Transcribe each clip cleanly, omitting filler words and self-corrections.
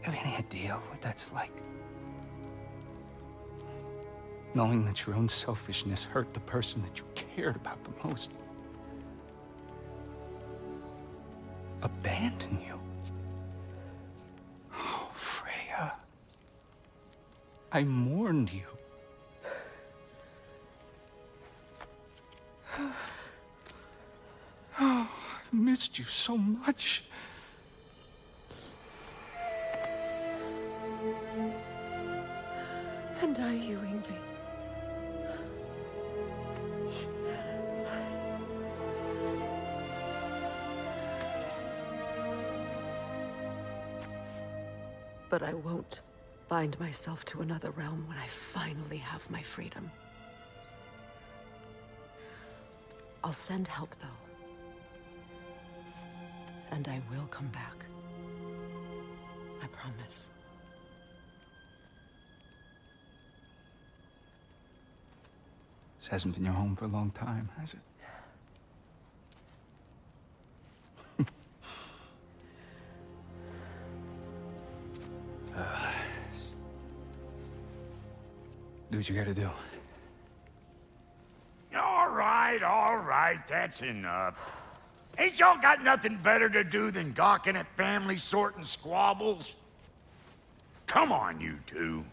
You have any idea what that's like? Knowing that your own selfishness hurt the person that you cared about the most. Abandon you. Oh, Freya. I mourned you. Oh, I've missed you so much. And are you, Yngvi? But I won't bind myself to another realm when I finally have my freedom. I'll send help, though. And I will come back. I promise. This hasn't been your home for a long time, has it? Do what you gotta do. All right, that's enough. Ain't y'all got nothing better to do than gawking at family sorting squabbles? Come on, you two.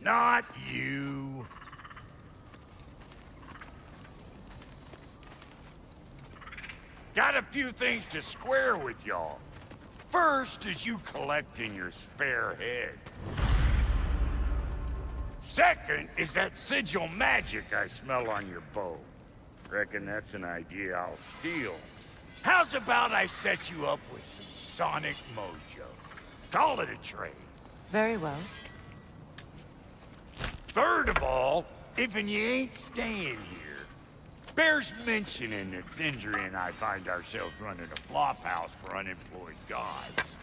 Not you. Got a few things to square with y'all. First is you collecting your spare heads. Second is that sigil magic I smell on your bow. Reckon that's an idea I'll steal. How's about I set you up with some sonic mojo? Call it a trade. Very well. Third of all, if you ain't staying here, bears mentioning that Sindri and I find ourselves running a flophouse for unemployed gods.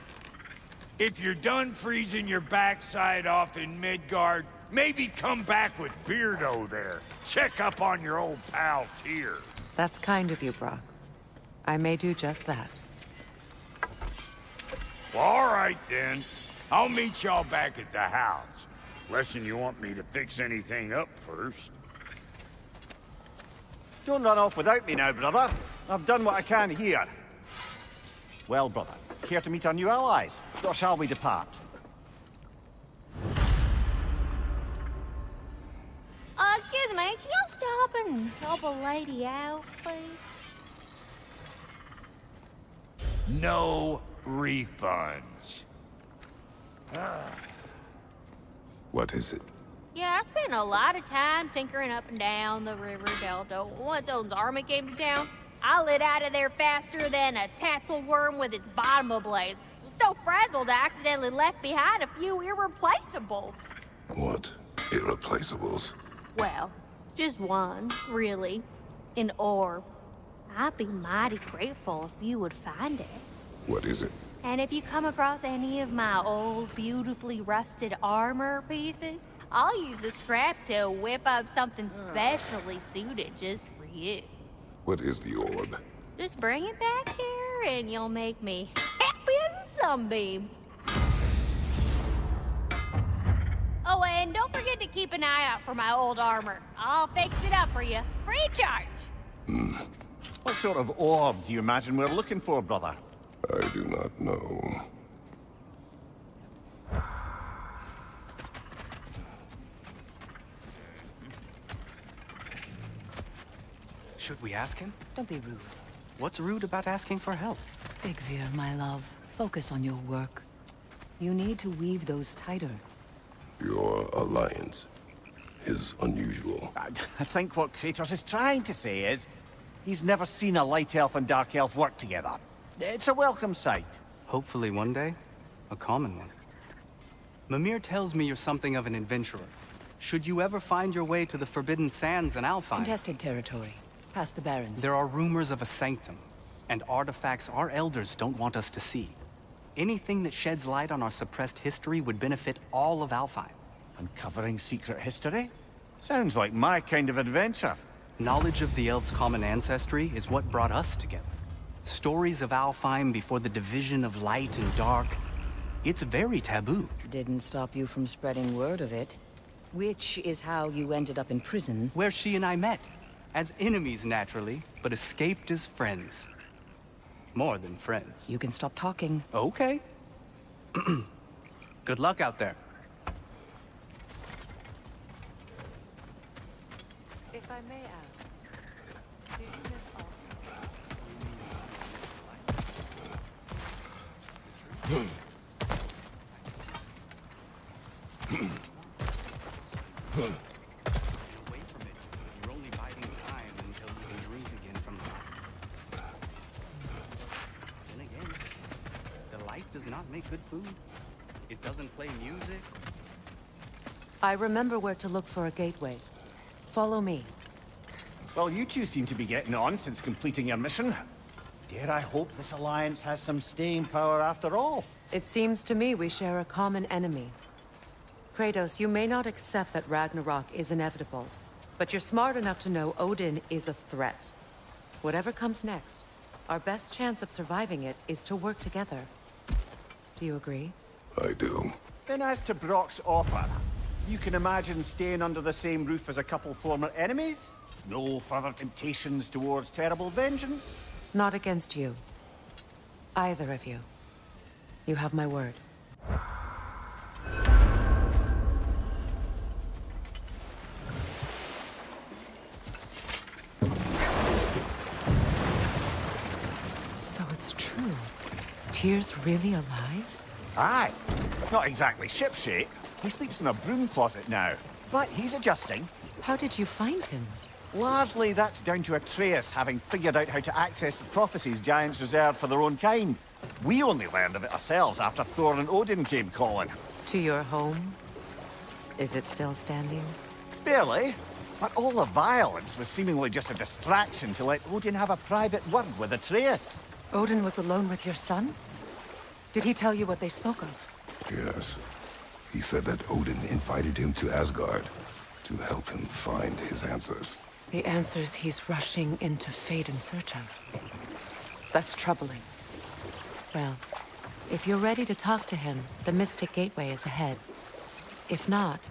If you're done freezing your backside off in Midgard, maybe come back with Beardo there. Check up on your old pal Tyr. That's kind of you, Brock. I may do just that. Well, all right then. I'll meet y'all back at the house. Unless you want me to fix anything up first. Don't run off without me now, brother. I've done what I can here. Well, brother, care to meet our new allies? Or shall we depart? Excuse me, can y'all stop and help a lady out, please? No refunds. What is it? Yeah, I spent a lot of time tinkering up and down the river delta. Once Odin's army came to town, I lit out of there faster than a tassel worm with its bottom ablaze. So frazzled, I accidentally left behind a few irreplaceables. What? Irreplaceables? Well, just one, really. An orb. I'd be mighty grateful if you would find it. What is it? And if you come across any of my old, beautifully rusted armor pieces, I'll use the scrap to whip up something specially suited just for you. What is the orb? Just bring it back here and you'll make me happy as a sunbeam. Oh, and don't forget to keep an eye out for my old armor. I'll fix it up for you, free of charge. What sort of orb do you imagine we're looking for, brother? I do not know. Should we ask him? Don't be rude. What's rude about asking for help? Bigvir, my love, focus on your work. You need to weave those tighter. Your alliance is unusual. I think what Kratos is trying to say is, he's never seen a light elf and dark elf work together. It's a welcome sight. Hopefully one day, a common one. Mimir tells me you're something of an adventurer. Should you ever find your way to the Forbidden Sands in Alfheim... Contested territory. Past the Barrens. There are rumors of a sanctum, and artifacts our elders don't want us to see. Anything that sheds light on our suppressed history would benefit all of Alfheim. Uncovering secret history? Sounds like my kind of adventure. Knowledge of the elves' common ancestry is what brought us together. Stories of Alfheim before the division of light and dark. It's very taboo. Didn't stop you from spreading word of it. Which is how you ended up in prison. Where she and I met. As enemies, naturally, but escaped as friends. More than friends. You can stop talking. Okay. Good luck out there. If I may ask, did you miss all? Away from it. You're only biding time until you can drink again from the light. Then again, the light does not make good food. It doesn't play music. I remember where to look for a gateway. Follow me. Well, you two seem to be getting on since completing your mission. Dare I hope this alliance has some staying power after all? It seems to me we share a common enemy. Kratos, you may not accept that Ragnarok is inevitable, but you're smart enough to know Odin is a threat. Whatever comes next, our best chance of surviving it is to work together. Do you agree? I do. Then as to Brock's offer, you can imagine staying under the same roof as a couple former enemies? No further temptations towards terrible vengeance? Not against you. Either of you. You have my word. So it's true. Tyr's really alive? Aye. Not exactly shipshape. He sleeps in a broom closet now. But he's adjusting. How did you find him? Largely that's down to Atreus having figured out how to access the prophecies giants reserved for their own kind. We only learned of it ourselves after Thor and Odin came calling. To your home? Is it still standing? Barely. But all the violence was seemingly just a distraction to let Odin have a private word with Atreus. Odin was alone with your son? Did he tell you what they spoke of? Yes. He said that Odin invited him to Asgard to help him find his answers. The answers he's rushing into fate in search of. That's troubling. Well, if you're ready to talk to him, the Mystic Gateway is ahead. If not,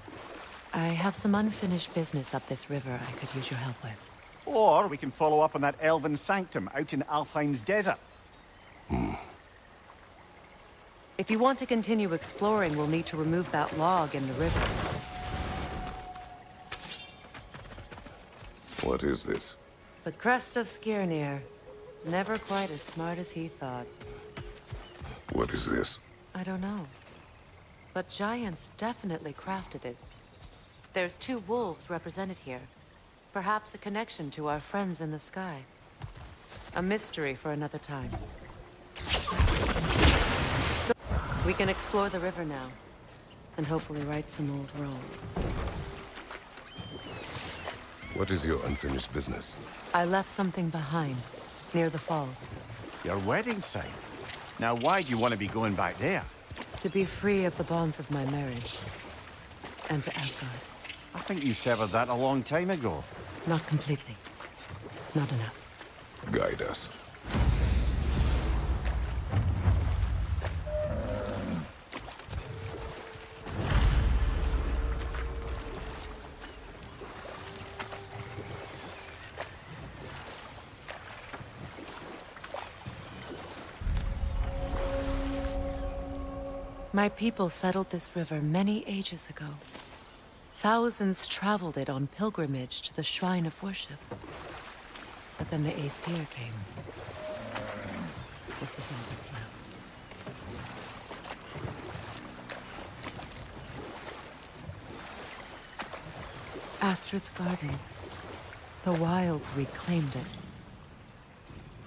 I have some unfinished business up this river I could use your help with. Or we can follow up on that elven sanctum out in Alfheim's desert. If you want to continue exploring, we'll need to remove that log in the river. What is this? The crest of Skirnir. Never quite as smart as he thought. What is this? I don't know. But giants definitely crafted it. There's 2 wolves represented here. Perhaps a connection to our friends in the sky. A mystery for another time. We can explore the river now, and hopefully right some old wrongs. What is your unfinished business? I left something behind, near the falls. Your wedding site. Now why do you want to be going back there? To be free of the bonds of my marriage. And to Asgard. I think you severed that a long time ago. Not completely. Not enough. Guide us. My people settled this river many ages ago. Thousands traveled it on pilgrimage to the shrine of worship. But then the Aesir came. This is all that's left. Astrid's garden. The wilds reclaimed it.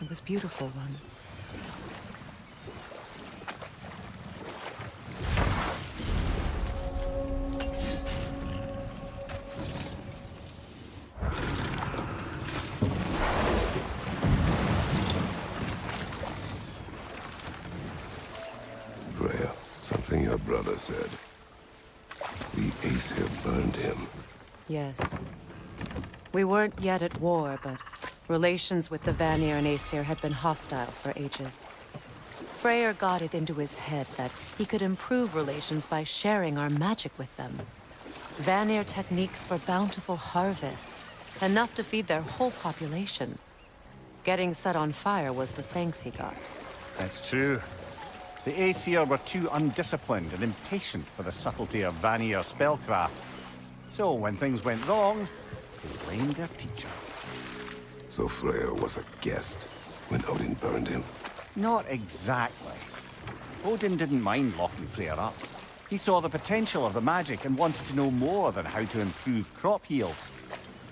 It was beautiful once. Freya, something your brother said. The Aesir burned him. Yes. We weren't yet at war, but Relations with the Vanir and Aesir had been hostile for ages. Freyr got it into his head that he could improve relations by sharing our magic with them. Vanir techniques for bountiful harvests, enough to feed their whole population. Getting set on fire was the thanks he got. That's true. The Aesir were too undisciplined and impatient for the subtlety of Vanir spellcraft. So when things went wrong, they blamed their teacher. So Freyr was a guest when Odin burned him. Not exactly. Odin didn't mind locking Freyr up. He saw the potential of the magic and wanted to know more than how to improve crop yields.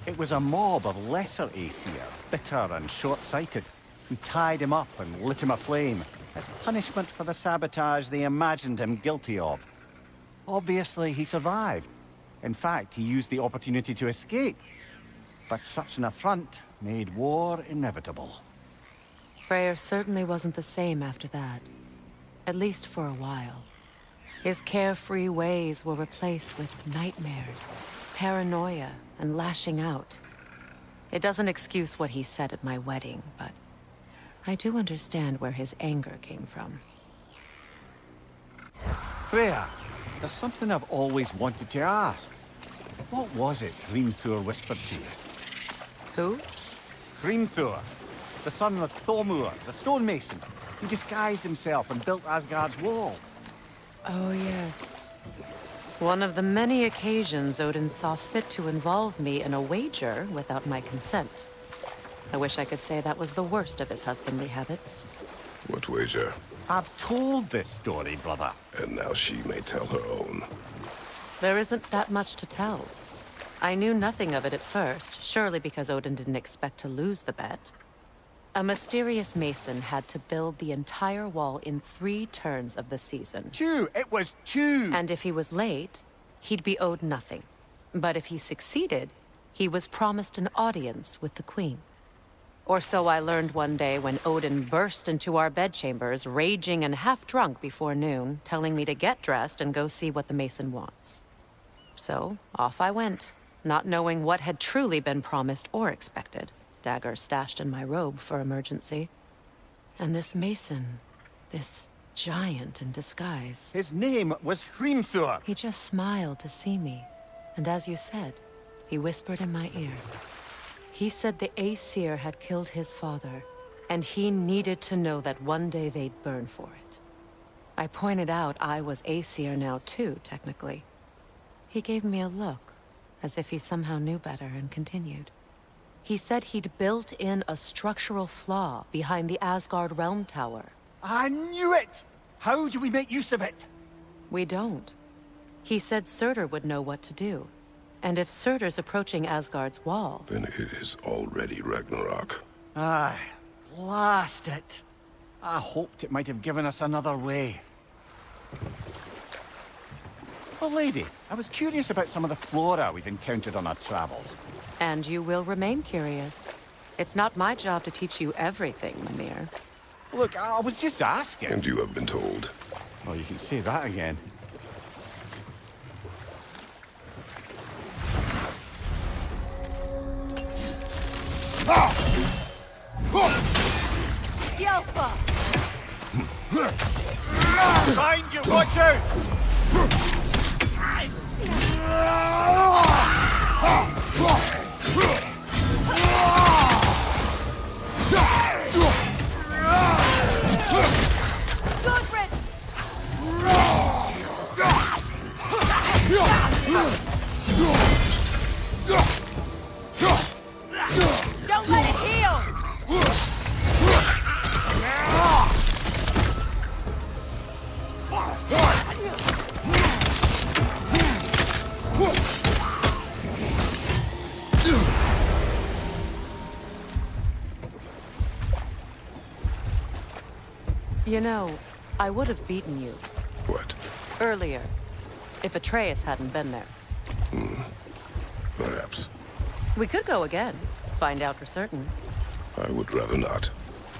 It was a mob of lesser Aesir, bitter and short-sighted, who tied him up and lit him aflame as punishment for the sabotage they imagined him guilty of. Obviously, he survived. In fact, he used the opportunity to escape. But such an affront made war inevitable. Freyr certainly wasn't the same after that. At least for a while. His carefree ways were replaced with nightmares, paranoia, and lashing out. It doesn't excuse what he said at my wedding, but I do understand where his anger came from. Freyr, there's something I've always wanted to ask. What was it Hrimthur whispered to you? Who? Hrimthur, the son of Thormur, the stonemason, who disguised himself and built Asgard's wall. Oh, yes. One of the many occasions Odin saw fit to involve me in a wager without my consent. I wish I could say that was the worst of his husbandly habits. What wager? I've told this story, brother. And now she may tell her own. There isn't that much to tell. I knew nothing of it at first, surely because Odin didn't expect to lose the bet. A mysterious mason had to build the entire wall in 3 turns of the season. 2! It was 2! And if he was late, he'd be owed nothing. But if he succeeded, he was promised an audience with the queen. Or so I learned one day when Odin burst into our bedchambers, raging and half-drunk before noon, telling me to get dressed and go see what the mason wants. So, off I went, not knowing what had truly been promised or expected. Dagger stashed in my robe for emergency. And this mason, this giant in disguise. His name was Hrimthur. He just smiled to see me. And as you said, he whispered in my ear. He said the Aesir had killed his father, and he needed to know that one day they'd burn for it. I pointed out I was Aesir now too, technically. He gave me a look, as if he somehow knew better, and continued. He said he'd built in a structural flaw behind the Asgard Realm Tower. I knew it! How do we make use of it? We don't. He said Surtur would know what to do. And if Surtur's approaching Asgard's wall... Then it is already Ragnarok. Aye, blast it. I hoped it might have given us another way. Well, lady, I was curious about some of the flora we've encountered on our travels. And you will remain curious. It's not my job to teach you everything, Mimir. Look, I was just asking. And you have been told. Oh, you can say that again. Yofa! Behind you, watch out! Don't let it heal! You know, I would have beaten you What? earlier, if Atreus hadn't been there. Perhaps. We could go again, find out for certain. I would rather not.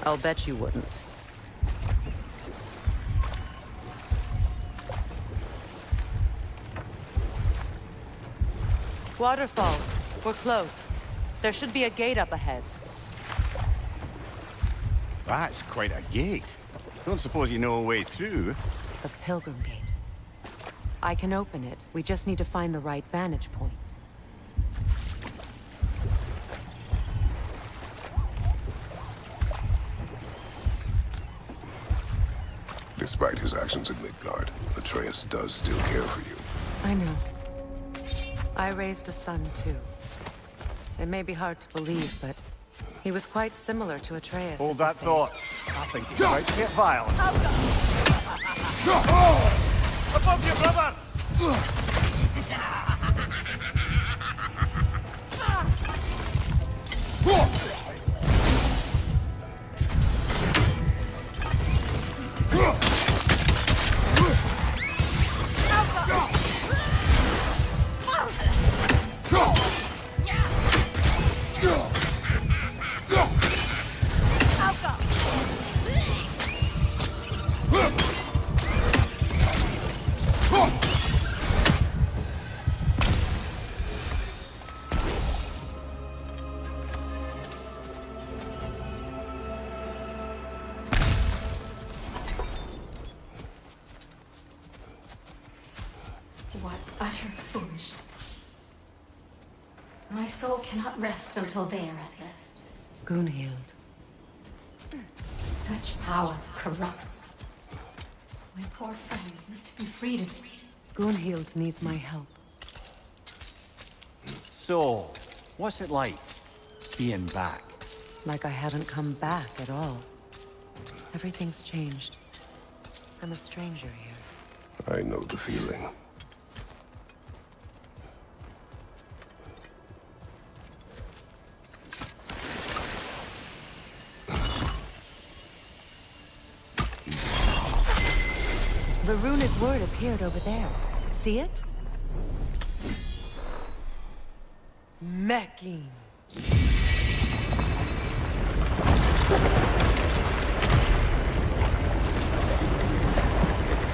I'll bet you wouldn't. Waterfalls. We're close. There should be a gate up ahead. That's quite a gate. Don't suppose you know a way through? The Pilgrim Gate. I can open it. We just need to find the right vantage point. Despite his actions in Midgard, Atreus does still care for you. I know. I raised a son, too. It may be hard to believe, but he was quite similar to Atreus. Hold that thought. I think it's about to get violent. Above you, brother! What utter foolishness. My soul cannot rest until they are at rest. Gunhild. Such power corrupts. My poor friends need to be freed of it. Gunhild needs my help. So, what's it like, being back? Like I haven't come back at all. Everything's changed. I'm a stranger here. I know the feeling. The runic word appeared over there. See it? Mecking.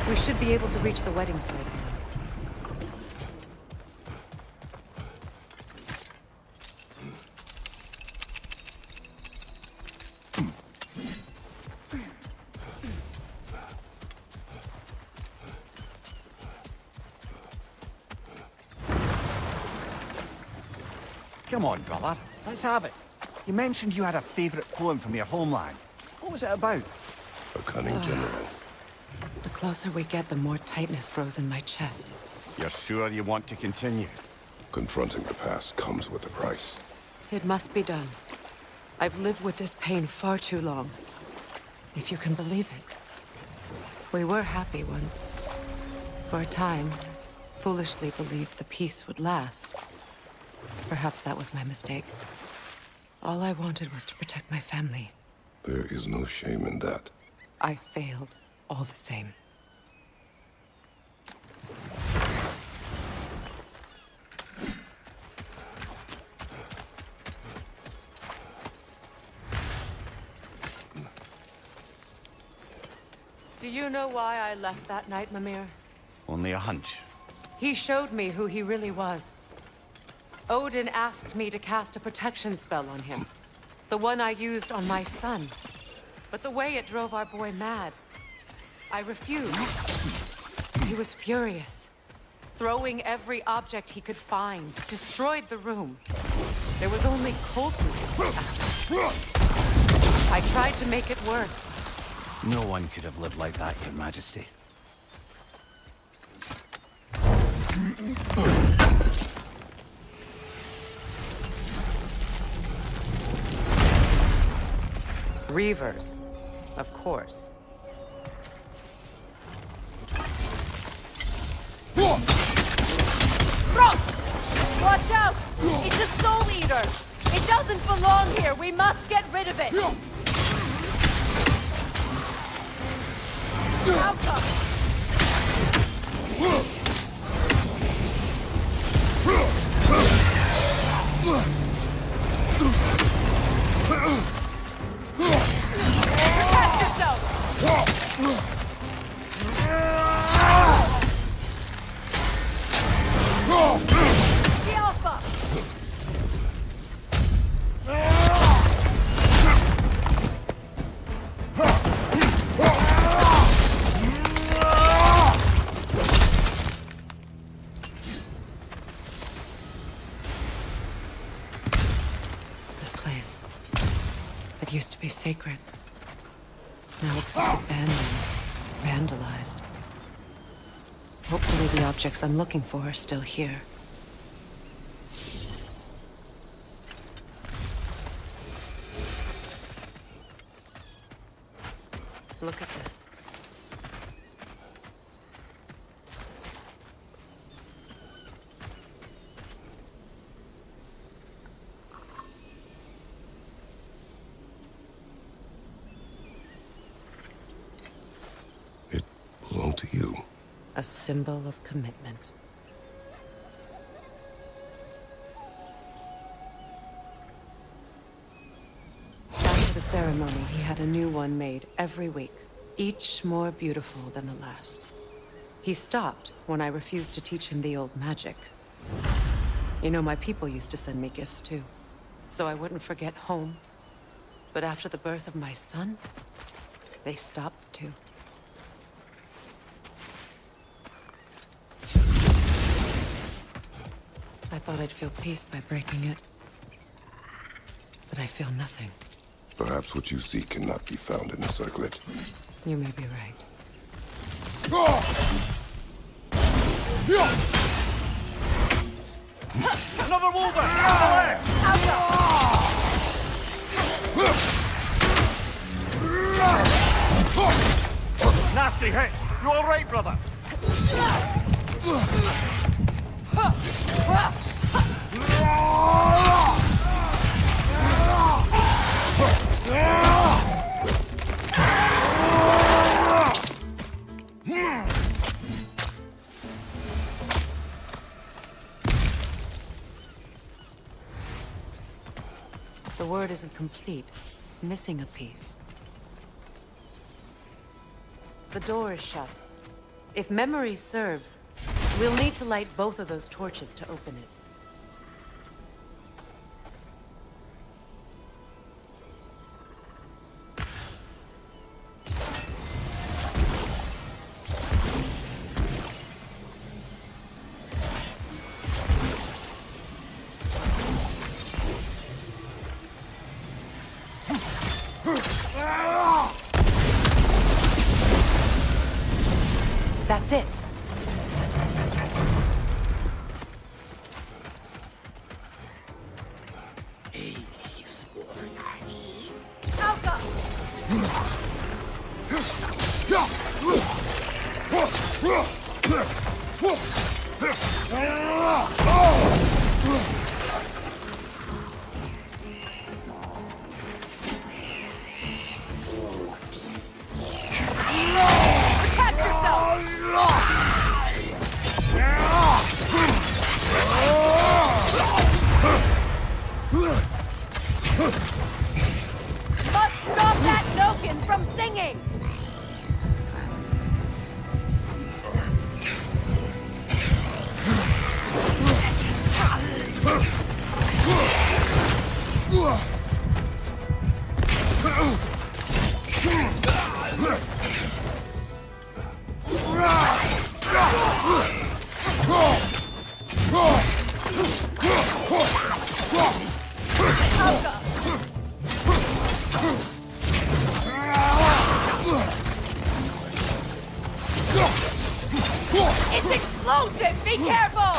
We should be able to reach the wedding site now. Come on, brother. Let's have it. You mentioned you had a favorite poem from your homeland. What was it about? A cunning general. The closer we get, the more tightness grows in my chest. You're sure you want to continue? Confronting the past comes with a price. It must be done. I've lived with this pain far too long. If you can believe it. We were happy once. For a time, foolishly believed the peace would last. Perhaps that was my mistake. All I wanted was to protect my family. There is no shame in that. I failed, all the same. Do you know why I left that night, Mimir? Only a hunch. He showed me who he really was. Odin asked me to cast a protection spell on him. The one I used on my son. But the way it drove our boy mad. I refused. He was furious. Throwing every object he could find. Destroyed the room. There was only coldness after. I tried to make it work. No one could have lived like that, Your Majesty. Reavers, of course. Roach! Watch out! It's a soul eater! It doesn't belong here! We must get rid of it! Outcome! Protect yourself! The Alpha! used to be sacred. Now it sits abandoned, vandalized. Hopefully the objects I'm looking for are still here. Look at this. It belonged to you. A symbol of commitment. After the ceremony, he had a new one made every week, each more beautiful than the last. He stopped when I refused to teach him the old magic. You know, my people used to send me gifts too, so I wouldn't forget home. But after the birth of my son, they stopped too. I thought I'd feel peace by breaking it. But I feel nothing. Perhaps what you seek cannot be found in the circlet. You may be right. Another wolver! On the left! Nasty hit! You all right, brother? The word isn't complete. It's missing a piece. The door is shut. If memory serves, we'll need to light both of those torches to open it. That's it. It's explosive! Be careful!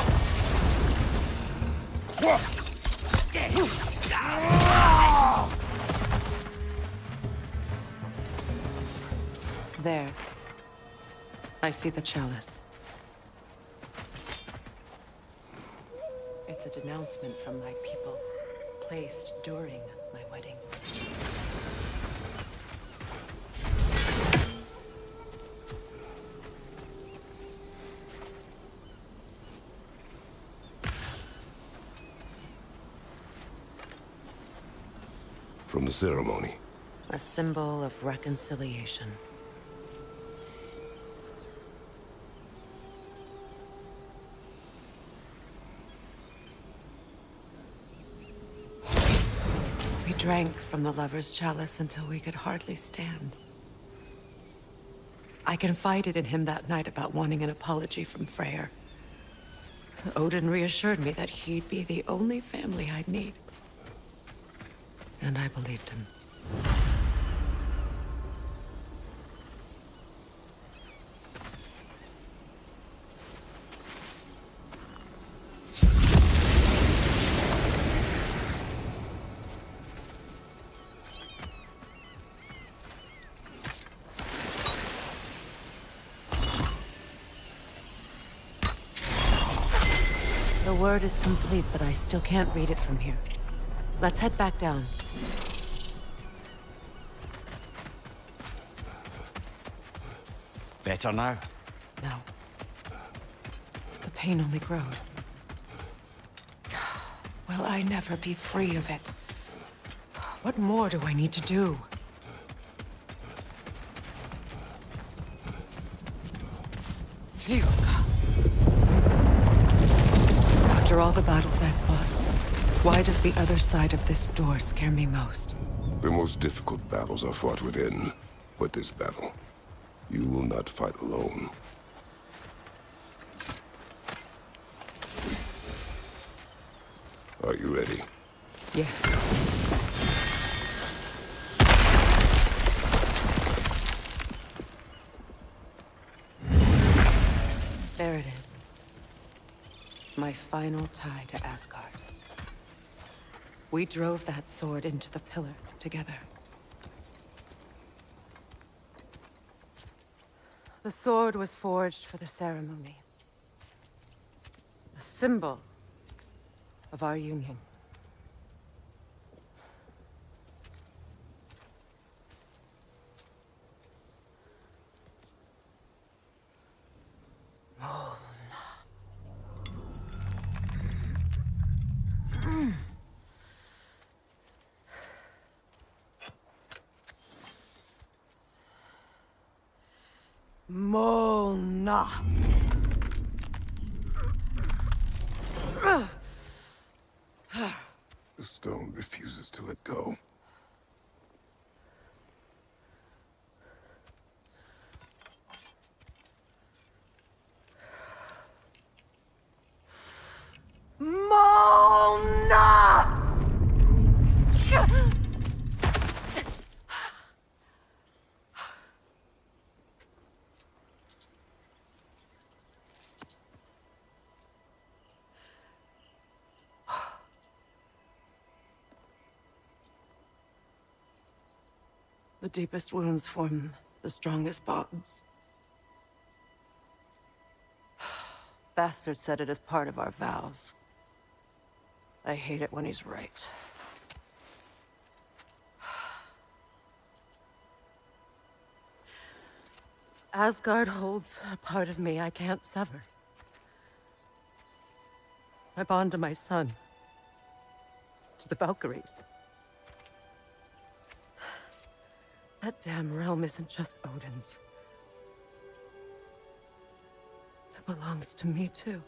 There. I see the chalice. It's a denouncement from my people, placed during my wedding. From the ceremony. A symbol of reconciliation. We drank from the lover's chalice until we could hardly stand. I confided in him that night about wanting an apology from Freyr. Odin reassured me that he'd be the only family I'd need. And I believed him. The word is complete, but I still can't read it from here. Let's head back down. Better now? No. The pain only grows. Will I never be free of it? What more do I need to do? After all the battles I've fought, why does the other side of this door scare me most? The most difficult battles are fought within, but this battle, you will not fight alone. Are you ready? Yes. There it is. My final tie to Asgard. We drove that sword into the pillar together. The sword was forged for the ceremony. A symbol of our union. Mona. The stone refuses to let go. Mona! The deepest wounds form the strongest bonds. Bastard said it as part of our vows. I hate it when he's right. Asgard holds a part of me I can't sever. I bond to my son. To the Valkyries. That damn realm isn't just Odin's. It belongs to me, too.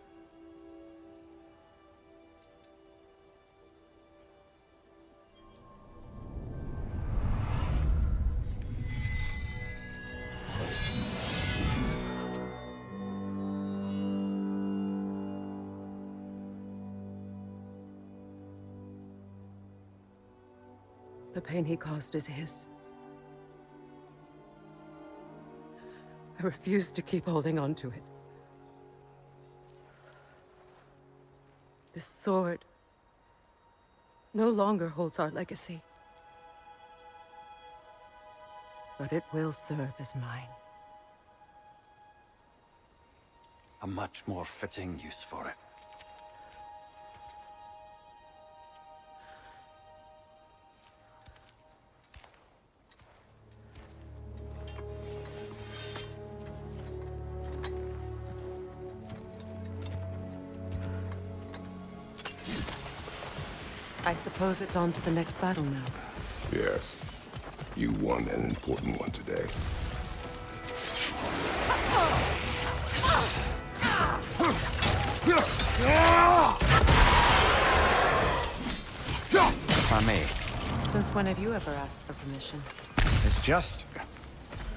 The pain he caused is his. I refuse to keep holding on to it. This sword no longer holds our legacy. But it will serve as mine. A much more fitting use for it. I suppose it's on to the next battle now. Yes. You won an important one today. If I may, Since when have you ever asked for permission? it's just...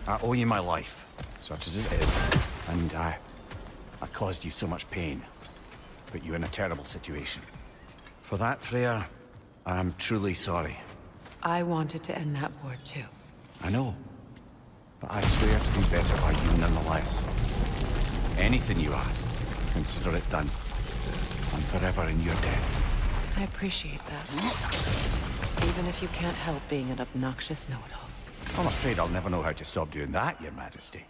I owe you my life, such as it is. And I caused you so much pain. Put you in a terrible situation. For that, Freya, I'm truly sorry. I wanted to end that war too. I know. But I swear to do better by you nonetheless. Anything you ask, consider it done. I'm forever in your debt. I appreciate that. Even if you can't help being an obnoxious know-it-all. I'm afraid I'll never know how to stop doing that, Your Majesty.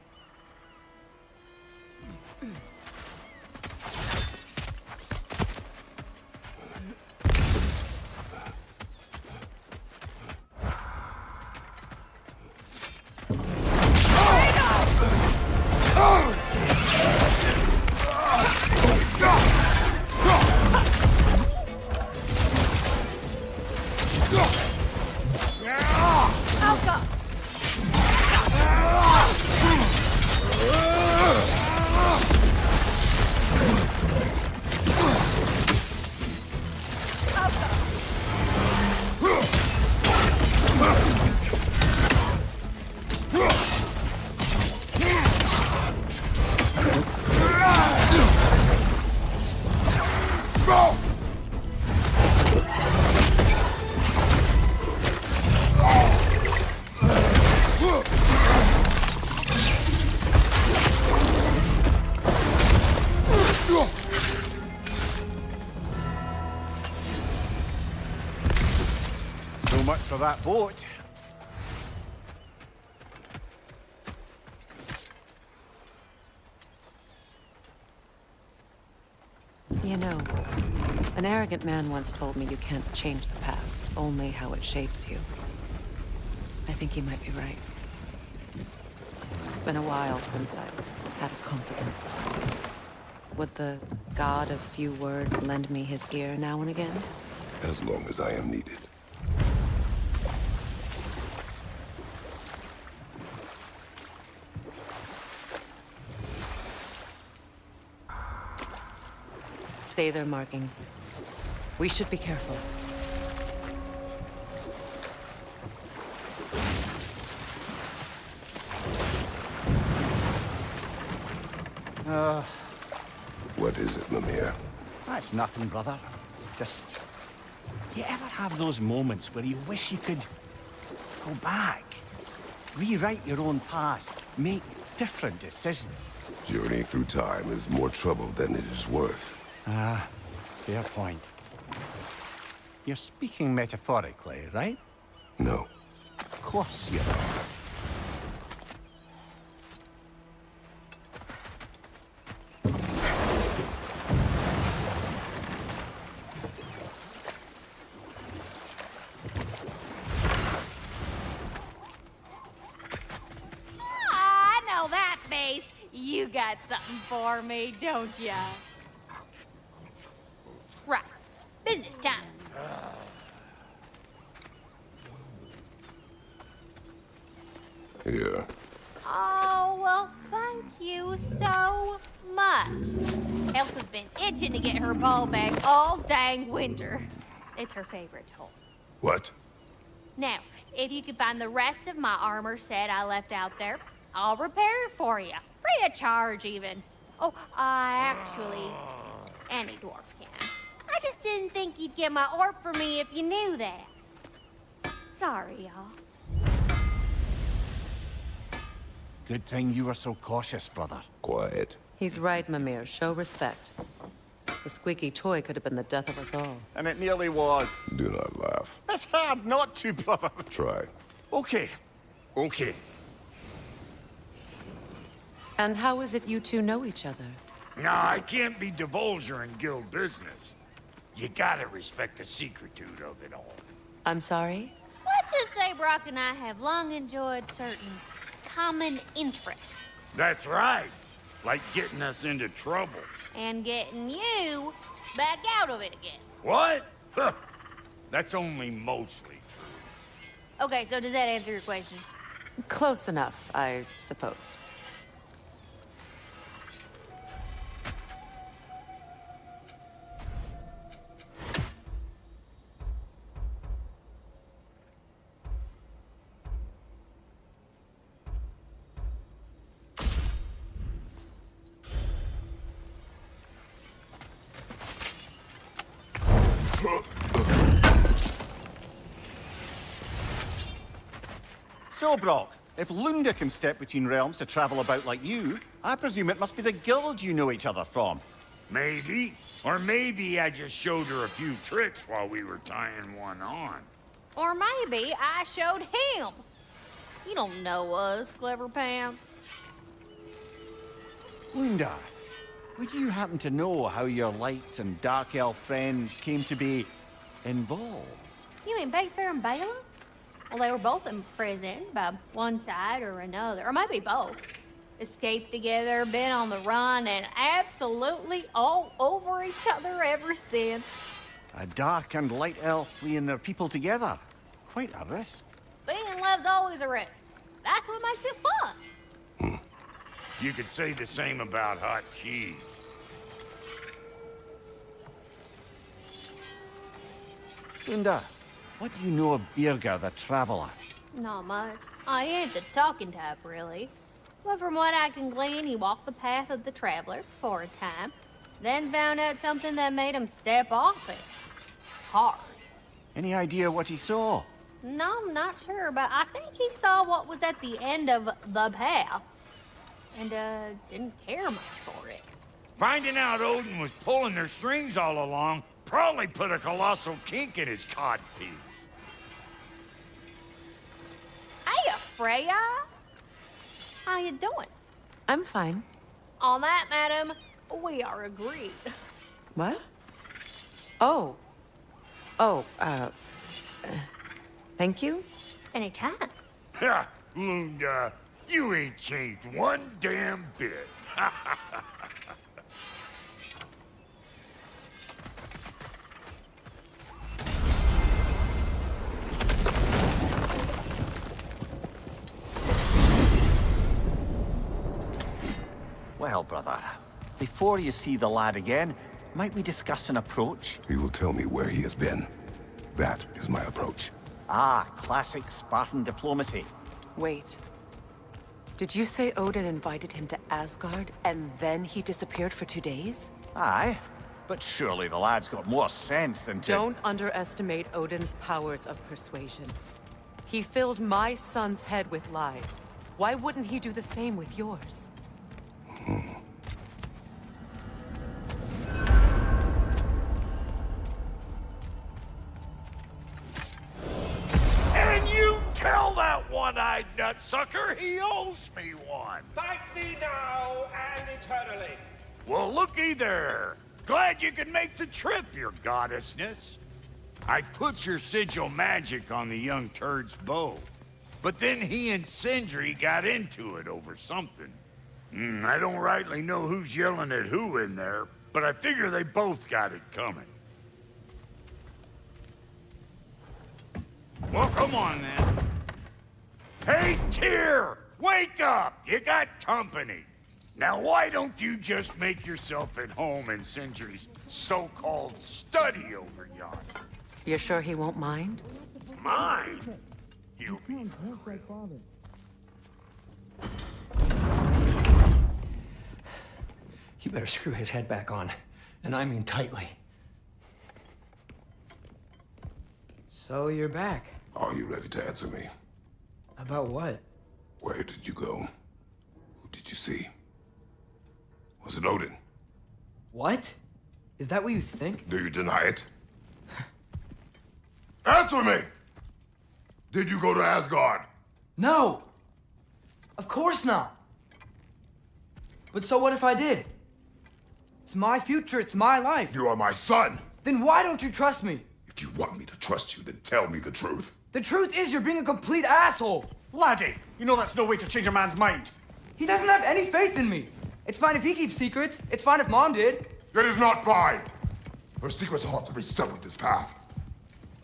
So much for that boat. You know, an arrogant man once told me you can't change the past, only how it shapes you. I think he might be right. It's been a while since I've had a confidant. Would the god of few words lend me his ear now and again? As long as I am needed. Say their markings. We should be careful. What is it, Mimir? That's nothing, brother. Just... You ever have those moments where you wish you could... go back? Rewrite your own past. Make different decisions. Journeying through time is more trouble than it is worth. Ah, fair point. You're speaking metaphorically, right? No. Of course you're not. I know that face. You got something for me, don't ya? Right. Business time. Yeah. Oh, well, thank you so much. Elsa's been itching to get her ball back all dang winter. It's her favorite toy. What? Now, if you could find the rest of my armor set I left out there, I'll repair it for you. Free of charge, even. Oh, actually, any dwarf can. I just didn't think you'd get my orb for me if you knew that. Sorry, y'all. Good thing you were so cautious, brother. Quiet. He's right, Mimir. Show respect. The squeaky toy could have been the death of us all. And it nearly was. Do not laugh. It's hard not to, brother. Try. Okay. Okay. And how is it you two know each other? No, I can't be divulger in guild business. You gotta respect the secretude of it all. I'm sorry? Let's just say Brock and I have long enjoyed certain common interests. That's right. Like getting us into trouble. And getting you back out of it again. What? Huh. That's only mostly true. Okay, so does that answer your question? Close enough, I suppose. So, Brock, if Lunda can step between realms to travel about like you, I presume it must be the guild you know each other from. Maybe. Or maybe I just showed her a few tricks while we were tying one on. Or maybe I showed him. You don't know us, Clever Pants. Lunda, would you happen to know how your light and dark elf friends came to be involved? You mean Big Fair and Bela? Well, they were both imprisoned by one side or another, or maybe both. Escaped together, been on the run, and absolutely all over each other ever since. A dark and light elf fleeing their people together. Quite a risk. Being in love's always a risk. That's what makes it fun. You could say the same about hot cheese. Lunda, what do you know of Birger the Traveler? Not much. I ain't the talking type, really. But from what I can glean, he walked the path of the traveler for a time, then found out something that made him step off it. Hard. Any idea what he saw? No, I'm not sure, but I think he saw what was at the end of the path. And, didn't care much for it. Finding out Odin was pulling their strings all along probably put a colossal kink in his codpiece. Hey, Freya! How you doing? I'm fine. On that, madam, we are agreed. What? Oh. Oh, thank you? Anytime. Ha! Lunda, you ain't changed one damn bit. Well, brother, before you see the lad again, might we discuss an approach? He will tell me where he has been. That is my approach. Ah, classic Spartan diplomacy. Wait. Did you say Odin invited him to Asgard, and then he disappeared for 2 days? Aye, but surely the lad's got more sense than to... Don't underestimate Odin's powers of persuasion. He filled my son's head with lies. Why wouldn't he do the same with yours? And you tell that one-eyed nutsucker he owes me one. Thank me now and eternally. Well, looky there. Glad you can make the trip, your goddessness. I put your sigil magic on the young turd's bow. But then he and Sindri got into it over something. I don't rightly know who's yelling at who in there, but I figure they both got it coming. Well, come on, then. Hey, Tyr! Wake up! You got company. Now, why don't you just make yourself at home in Sindri's so-called study over yonder? You're sure he won't mind? Mine? He'll be... You better screw his head back on, and I mean tightly. So you're back. Are you ready to answer me? About what? Where did you go? Who did you see? Was it Odin? What? Is that what you think? Do you deny it? Answer me! Did you go to Asgard? No! Of course not! But so what if I did? It's my future, it's my life. You are my son! Then why don't you trust me? If you want me to trust you, then tell me the truth. The truth is you're being a complete asshole. Laddie, you know that's no way to change a man's mind. He doesn't have any faith in me. It's fine if he keeps secrets. It's fine if Mom did. It is not fine! Her secrets ought to be stuck with this path.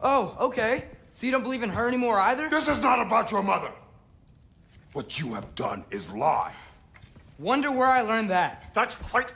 Oh, okay. So you don't believe in her anymore either? This is not about your mother! What you have done is lie. Wonder where I learned that. That's quite